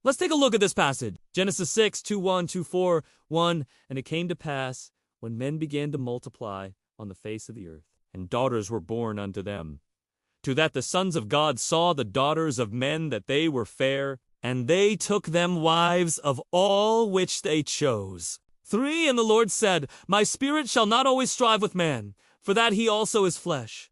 Let's take a look at this passage. Genesis 6, 2:1, 2:4, 1. And it came to pass, when men began to multiply on the face of the earth, and daughters were born unto them, to that the sons of God saw the daughters of men that they were fair, and they took them wives of all which they chose. 3. And the Lord said, My spirit shall not always strive with man, for that he also is flesh.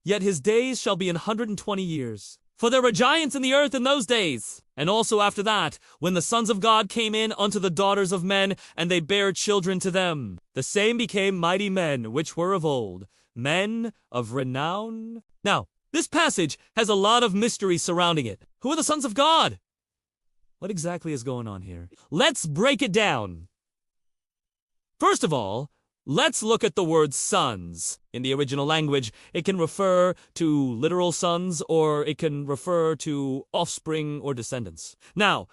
Yet his days shall be 120 years. For there were giants in the earth in those days. And also after that, when the sons of God came in unto the daughters of men, and they bare children to them. The same became mighty men, which were of old, men of renown. Now, this passage has a lot of mystery surrounding it. Who are the sons of God? What exactly is going on here? Let's break it down. First of all, let's look at the word sons. In the original language, it can refer to literal sons, or it can refer to offspring or descendants. Now,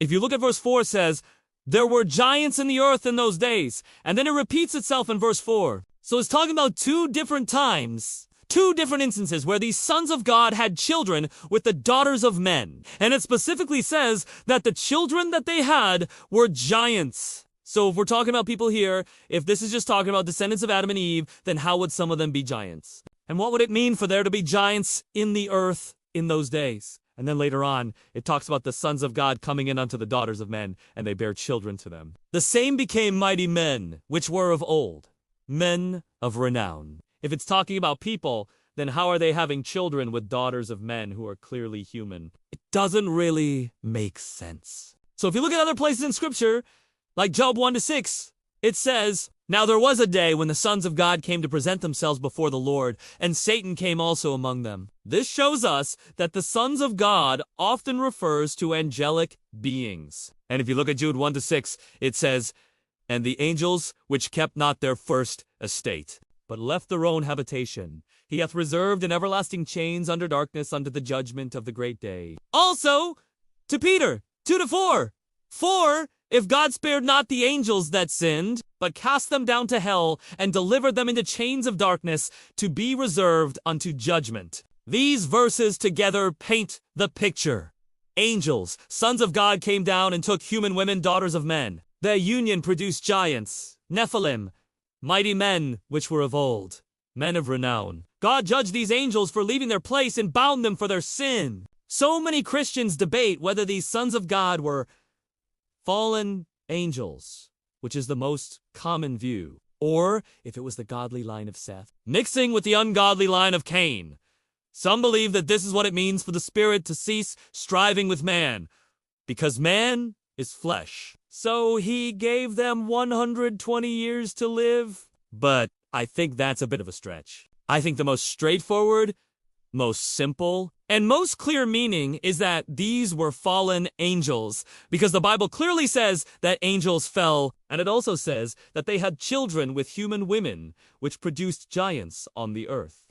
if you look at verse 4, it says, there were giants in the earth in those days. And then it repeats itself in verse 4. So it's talking about two different times, two different instances where these sons of God had children with the daughters of men. And it specifically says that the children that they had were giants. So if we're talking about people here, if this is just talking about descendants of Adam and Eve, then how would some of them be giants? And what would it mean for there to be giants in the earth in those days? And then later on, it talks about the sons of God coming in unto the daughters of men, and they bear children to them. The same became mighty men, which were of old, men of renown. If it's talking about people, then how are they having children with daughters of men who are clearly human? It doesn't really make sense. So if you look at other places in Scripture, like Job 1-6, it says, Now there was a day when the sons of God came to present themselves before the Lord, and Satan came also among them. This shows us that the sons of God often refers to angelic beings. And if you look at Jude 1-6, it says, And the angels which kept not their first estate, but left their own habitation, he hath reserved in everlasting chains under darkness unto the judgment of the great day. Also, to Peter, 2-4, For if God spared not the angels that sinned, but cast them down to hell, and delivered them into chains of darkness, to be reserved unto judgment. These verses together paint the picture. Angels, sons of God, came down and took human women, daughters of men. Their union produced giants, Nephilim, mighty men which were of old, men of renown. God judged these angels for leaving their place and bound them for their sin. So many Christians debate whether these sons of God were fallen angels, which is the most common view, or if it was the godly line of Seth, mixing with the ungodly line of Cain. Some believe that this is what it means for the spirit to cease striving with man, because man is flesh. So he gave them 120 years to live. But I think that's a bit of a stretch. I think the most straightforward, most simple, and most clear meaning is that these were fallen angels, because the Bible clearly says that angels fell, and it also says that they had children with human women, which produced giants on the earth.